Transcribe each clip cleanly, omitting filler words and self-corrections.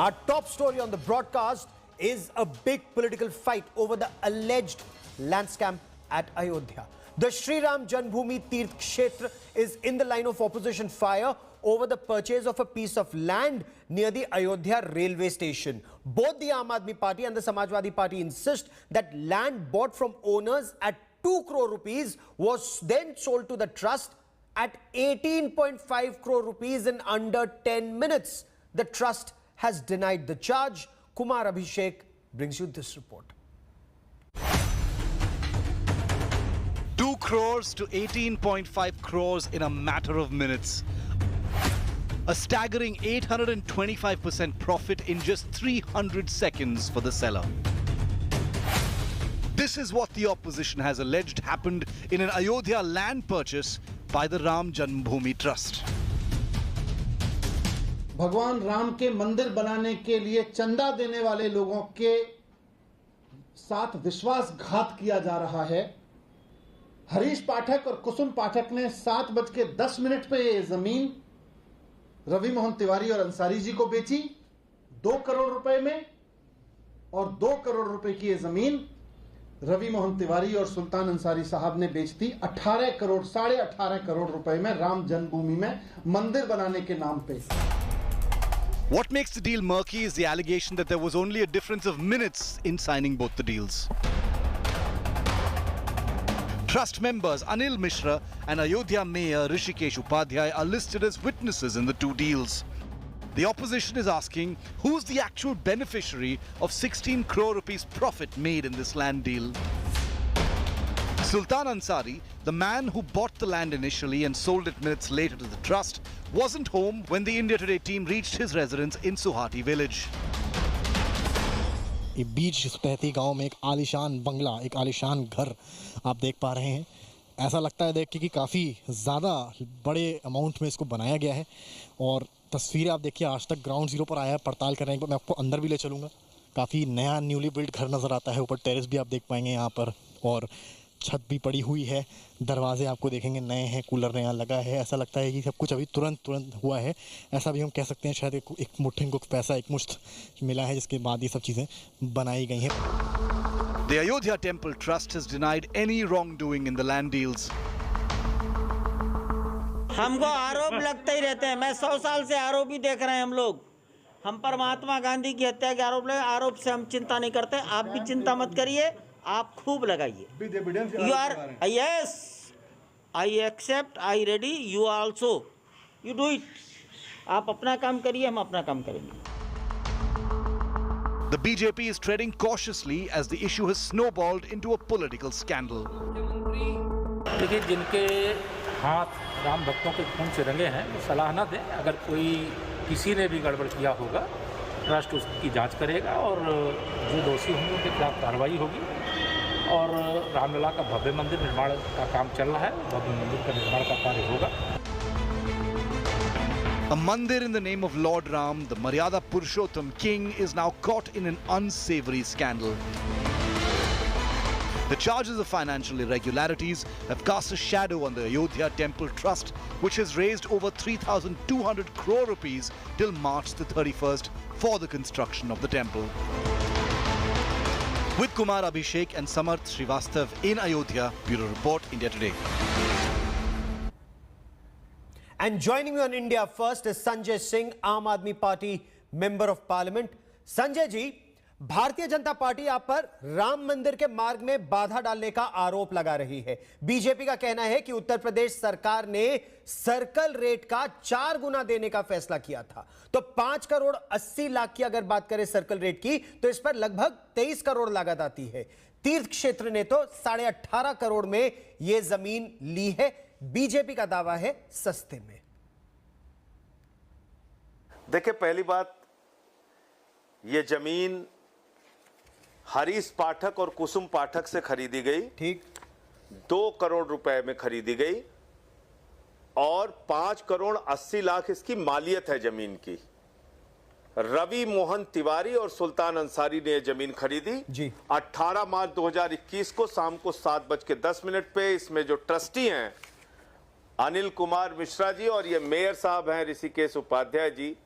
Our top story on the broadcast is a big political fight over the alleged land scam at Ayodhya. The Sri Ram Janmabhoomi Tirth Kshetra is in the line of opposition fire over the purchase of a piece of land near the Ayodhya railway station. Both the Aam Aadmi Party and the Samajwadi Party insist that land bought from owners at 2 crore rupees was then sold to the trust at 18.5 crore rupees in under 10 minutes. The trust has denied the charge. Kumar Abhishek brings you this report. 2 crores to 18.5 crores in a matter of minutes. A staggering 825% profit in just 300 seconds for the seller. This is what the opposition has alleged happened in an Ayodhya land purchase by the Ram Janmabhoomi Trust. भगवान राम के मंदिर बनाने के लिए चंदा देने वाले लोगों के साथ विश्वासघात किया जा रहा है। हरीश पाठक और कुसुम पाठक ने 7:10 पे ये जमीन रवि मोहन तिवारी और अंसारी जी को बेची 2 करोड़ रुपए में, और 2 करोड़ रुपए की ये जमीन रवि मोहन तिवारी और सुल्तान अंसारी साहब ने बेच दी 18 करोड़ 18.5 करोड़ रुपए में राम जन्मभूमि में मंदिर बनाने के नाम पे। What makes the deal murky is the allegation that there was only a difference of minutes in signing both the deals. Trust members Anil Mishra and Ayodhya Mayor Rishikesh Upadhyay are listed as witnesses in the two deals. The opposition is asking who's the actual beneficiary of 16 crore rupees profit made in this land deal. Sultan Ansari, the man who bought the land initially and sold it minutes later to the trust, wasn't home when the India Today team reached his residence in Suhati village. ये बीच बहती गांव में एक आलीशान बंगला, एक आलीशान घर आप देख पा रहे हैं। ऐसा लगता है देख के कि काफ़ी ज़्यादा बड़े अमाउंट में इसको बनाया गया है। और तस्वीरें आप देखिए, आज तक ग्राउंड जीरो पर आया है पड़ताल करने के बाद। मैं आपको अंदर भी ले चलूँगा। काफ़ी नया न्यूली बिल्ड घर नज़र आता है। ऊपर टेरेस भी आप देख पाएंगे यहाँ पर, और छत भी पड़ी हुई है। दरवाजे आपको देखेंगे नए हैं, कूलर नया लगा है। ऐसा लगता है कि सब कुछ अभी तुरंत हुआ है। ऐसा भी हम कह सकते हैं, शायद एक मुट्ठी को पैसा एक मुश्त मिला है, जिसके बाद ये सब चीज़ें बनाई गई हैं। The Ayodhya Temple Trust has denied any wrongdoing in the land deals. हमको आरोप लगते ही रहते हैं। मैं 100 साल से आरोप ही देख रहे हैं हम लोग। हम पर महात्मा गांधी की हत्या के आरोप लगे। आरोप से हम चिंता नहीं करते। आप भी चिंता मत करिए, आप खूब लगाइए। You are yes, I accept, I ready, you also, you do it. आप अपना काम करिए, हम अपना काम करेंगे। The BJP is treading cautiously as the issue has snowballed into a political scandal. देखिए, जिनके हाथ राम भक्तों के खून से रंगे हैं वो सलाह ना दें। अगर कोई किसी ने भी गड़बड़ किया होगा, ट्रस्ट उसकी जांच करेगा और जो दोषी होंगे उनके खिलाफ कार्रवाई होगी। और रामलला का भव्य मंदिर निर्माण का काम चल रहा है। भव्य मंदिर का निर्माण का कार्य होगा। A mandir in the name of Lord Ram, the Maryada Purushottam king, is now caught in an unsavory scandal. The charges of financial irregularities have cast a shadow on the Ayodhya Temple Trust, which has raised over 3,200 crore rupees till March the 31st for the construction of the temple. With Kumar Abhishek and Samarth Srivastav in Ayodhya, Bureau Report, India Today. And joining me on India First is Sanjay Singh, Aam Aadmi Party Member of Parliament. Sanjay ji, Bharatiya Janata party आप पर राम मंदिर के मार्ग में बाधा डालने का आरोप लगा रही है। बीजेपी का कहना है कि उत्तर प्रदेश सरकार ने सर्कल रेट का 4 गुना देने का फैसला किया था। तो 5 करोड़ 80 लाख की अगर बात करें सर्कल रेट की, तो इस पर लगभग 23 करोड़ लागत आती है। तीर्थ क्षेत्र ने तो 18.5 करोड़ में यह जमीन ली है। बीजेपी का दावा है सस्ते में। देखिए, पहली बात, यह जमीन हरीश पाठक और कुसुम पाठक से खरीदी गई। ठीक, 2 करोड़ रुपए में खरीदी गई और 5 करोड़ 80 लाख इसकी मालियत है जमीन की। रवि मोहन तिवारी और सुल्तान अंसारी ने यह जमीन खरीदी जी 18 मार्च 2021 को शाम को 7:10 पे। इसमें जो ट्रस्टी हैं अनिल कुमार मिश्रा जी और ये मेयर साहब हैं ऋषिकेश उपाध्याय जी,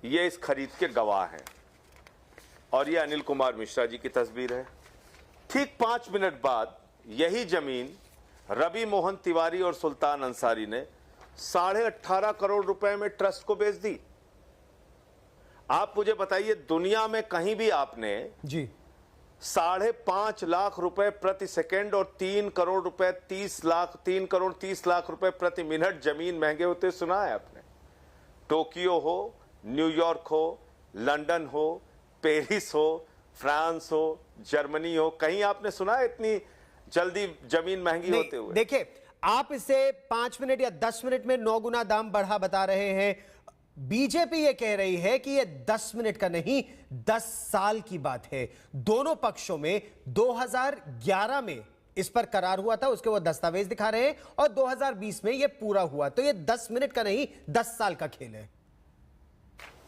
ये इस खरीद के गवाह हैं। और ये अनिल कुमार मिश्रा जी की तस्वीर है। ठीक 5 मिनट बाद यही जमीन रवि मोहन तिवारी और सुल्तान अंसारी ने 18.5 करोड़ रुपए में ट्रस्ट को बेच दी। आप मुझे बताइए, दुनिया में कहीं भी आपने जी 5.5 लाख रुपए प्रति सेकंड और 3 करोड़ रुपए 3 करोड़ 30 लाख रुपए प्रति मिनट जमीन महंगे होते सुना है आपने? टोक्यो हो, न्यूयॉर्क हो, लंदन हो, पेरिस हो, फ्रांस हो, जर्मनी हो, कहीं आपने सुना है इतनी जल्दी जमीन महंगी होते हुए? देखिए, आप इसे 5 मिनट या 10 मिनट में 9 गुना दाम बढ़ा बता रहे हैं। बीजेपी ये कह रही है कि ये 10 मिनट का नहीं 10 साल की बात है। दोनों पक्षों में 2011 में इस पर करार हुआ था, उसके वो दस्तावेज दिखा रहे हैं, और 2020 में ये पूरा हुआ। तो ये 10 मिनट का नहीं 10 साल का खेल है।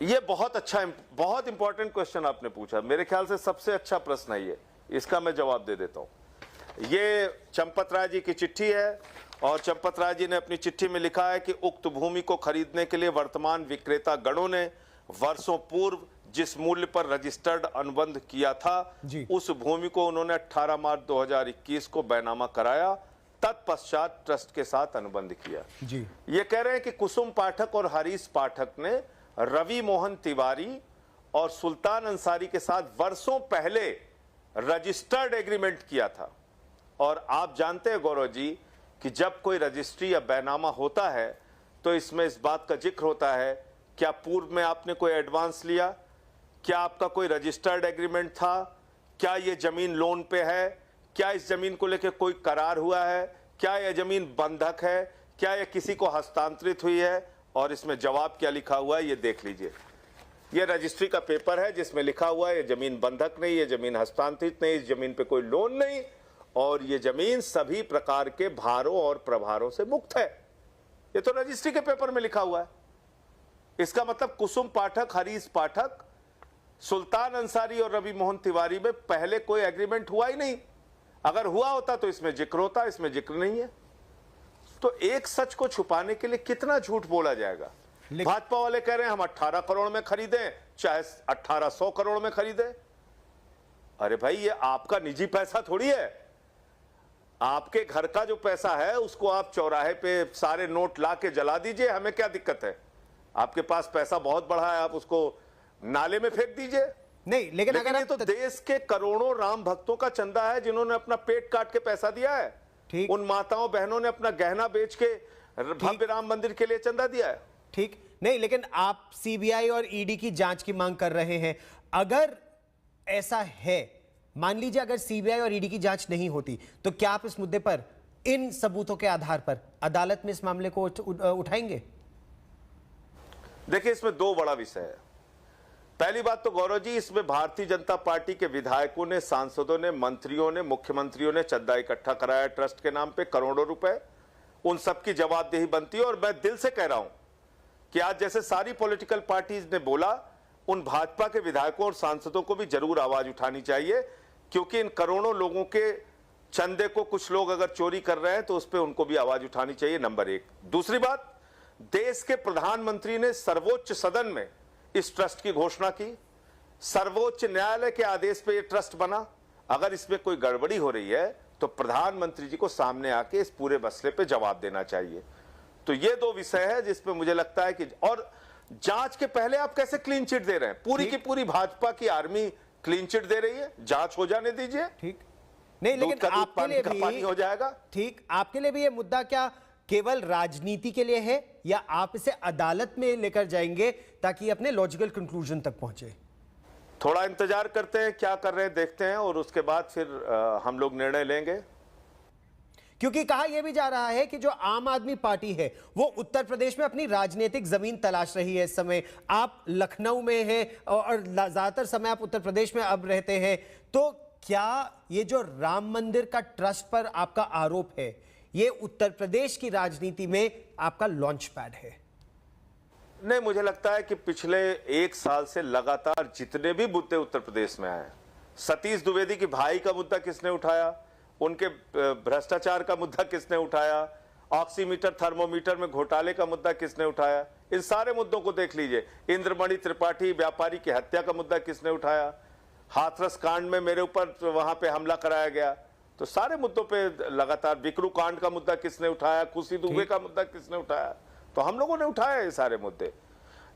ये बहुत अच्छा, बहुत इंपॉर्टेंट क्वेश्चन आपने पूछा। मेरे ख्याल से सबसे अच्छा प्रश्न है ये, इसका मैं जवाब दे देता हूं। ये चंपत राय जी की चिट्ठी है और चंपत राय जी ने अपनी चिट्ठी में लिखा है कि उक्त भूमि को खरीदने के लिए वर्तमान विक्रेता गणों ने वर्षों पूर्व जिस मूल्य पर रजिस्टर्ड अनुबंध किया था, उस भूमि को उन्होंने 18 मार्च 2021 को बैनामा कराया, तत्पश्चात ट्रस्ट के साथ अनुबंध किया। जी ये कह रहे हैं कि कुसुम पाठक और हरीश पाठक ने रवि मोहन तिवारी और सुल्तान अंसारी के साथ वर्षों पहले रजिस्टर्ड एग्रीमेंट किया था। और आप जानते हैं गौरव जी कि जब कोई रजिस्ट्री या बैनामा होता है तो इसमें इस बात का जिक्र होता है, क्या पूर्व में आपने कोई एडवांस लिया, क्या आपका कोई रजिस्टर्ड एग्रीमेंट था, क्या ये जमीन लोन पे है, क्या इस जमीन को लेकर कोई करार हुआ है, क्या यह जमीन बंधक है, क्या यह किसी को हस्तांतरित हुई है। और इसमें जवाब क्या लिखा हुआ है ये देख लीजिए। यह रजिस्ट्री का पेपर है जिसमें लिखा हुआ है ये जमीन बंधक नहीं, ये जमीन हस्तांतरित नहीं, इस जमीन पे कोई लोन नहीं, और ये जमीन सभी प्रकार के भारों और प्रभारों से मुक्त है। ये तो रजिस्ट्री के पेपर में लिखा हुआ है। इसका मतलब कुसुम पाठक, हरीश पाठक, सुल्तान अंसारी और रवि मोहन तिवारी में पहले कोई एग्रीमेंट हुआ ही नहीं। अगर हुआ होता तो इसमें जिक्र होता, इसमें जिक्र नहीं है। तो एक सच को छुपाने के लिए कितना झूठ बोला जाएगा। भाजपा वाले कह रहे हैं हम 18 करोड़ में खरीदें, चाहे 1800 करोड़ में खरीदें। अरे भाई, ये आपका निजी पैसा थोड़ी है। आपके घर का जो पैसा है उसको आप चौराहे पे सारे नोट ला के जला दीजिए, हमें क्या दिक्कत है। आपके पास पैसा बहुत बड़ा है, आप उसको नाले में फेंक दीजिए। नहीं, लेकिन अगर ये तो देश के करोड़ों राम भक्तों का चंदा है जिन्होंने अपना पेट काट के पैसा दिया है। ठीक, उन माताओं बहनों ने अपना गहना बेच के भव्य राम मंदिर के लिए चंदा दिया है। ठीक, नहीं, लेकिन आप सीबीआई और ईडी की जांच की मांग कर रहे हैं। अगर ऐसा है, मान लीजिए अगर सीबीआई और ईडी की जांच नहीं होती, तो क्या आप इस मुद्दे पर इन सबूतों के आधार पर अदालत में इस मामले को उठाएंगे? देखिए, इसमें दो बड़ा विषय है। पहली बात तो गौरव जी, इसमें भारतीय जनता पार्टी के विधायकों ने, सांसदों ने, मंत्रियों ने, मुख्यमंत्रियों ने चंदा इकट्ठा कराया ट्रस्ट के नाम पे करोड़ों रुपए। उन सबकी जवाबदेही बनती है। और मैं दिल से कह रहा हूं कि आज जैसे सारी पॉलिटिकल पार्टीज ने बोला, उन भाजपा के विधायकों और सांसदों को भी जरूर आवाज उठानी चाहिए, क्योंकि इन करोड़ों लोगों के चंदे को कुछ लोग अगर चोरी कर रहे हैं तो उस पर उनको भी आवाज उठानी चाहिए, नंबर एक। दूसरी बात, देश के प्रधानमंत्री ने सर्वोच्च सदन में इस ट्रस्ट की घोषणा की। सर्वोच्च न्यायालय के आदेश पे ये ट्रस्ट बना। अगर इसमें कोई गड़बड़ी हो रही है तो प्रधानमंत्री जी को सामने आके इस पूरे मसले पे जवाब देना चाहिए। तो ये दो विषय है जिसपे मुझे लगता है कि, और जांच के पहले आप कैसे क्लीन चिट दे रहे हैं? पूरी की पूरी भाजपा की आर्मी क्लीन चिट दे रही है, जांच हो जाने दीजिए। ठीक, नहीं, लेकिन आपके लिए भी पानी हो जाएगा। ठीक, आपके लिए भी ये मुद्दा क्या केवल राजनीति के लिए है, या आप इसे अदालत में लेकर जाएंगे ताकि अपने लॉजिकल कंक्लूजन तक पहुंचे? थोड़ा इंतजार करते हैं, क्या कर रहे हैं देखते हैं, और उसके बाद फिर हम लोग निर्णय लेंगे। क्योंकि कहा यह भी जा रहा है कि जो आम आदमी पार्टी है वो उत्तर प्रदेश में अपनी राजनीतिक जमीन तलाश रही है। इस समय आप लखनऊ में हैं और ज्यादातर समय आप उत्तर प्रदेश में अब रहते हैं, तो क्या ये जो राम मंदिर का ट्रस्ट पर आपका आरोप है, ये उत्तर प्रदेश की राजनीति में आपका लॉन्च पैड है? नहीं, मुझे लगता है कि पिछले 1 साल से लगातार जितने भी मुद्दे उत्तर प्रदेश में आए, सतीश द्विवेदी की भाई का मुद्दा किसने उठाया, उनके भ्रष्टाचार का मुद्दा किसने उठाया, ऑक्सीमीटर थर्मोमीटर में घोटाले का मुद्दा किसने उठाया, इन सारे मुद्दों को देख लीजिए। इंद्रमणि त्रिपाठी व्यापारी की हत्या का मुद्दा किसने उठाया, हाथरस कांड में मेरे ऊपर वहां पे हमला कराया गया। तो सारे मुद्दों पे लगातार, बिकरू कांड का मुद्दा किसने उठाया, खुशी दुबे का मुद्दा किसने उठाया, तो हम लोगों ने उठाया ये सारे मुद्दे।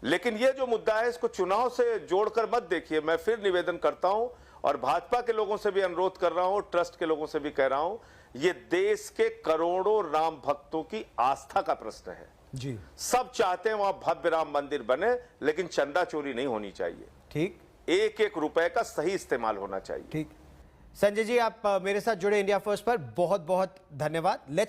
लेकिन ये जो मुद्दा है इसको चुनाव से जोड़कर मत देखिए। मैं फिर निवेदन करता हूं और भाजपा के लोगों से भी अनुरोध कर रहा हूं, ट्रस्ट के लोगों से भी कह रहा हूं, ये देश के करोड़ों राम भक्तों की आस्था का प्रश्न है जी। सब चाहते हैं वहां भव्य राम मंदिर बने, लेकिन चंदा चोरी नहीं होनी चाहिए। ठीक, एक एक रुपए का सही इस्तेमाल होना चाहिए। ठीक। संजय जी, आप मेरे साथ जुड़े इंडिया फर्स्ट पर बहुत बहुत धन्यवाद। लेट्स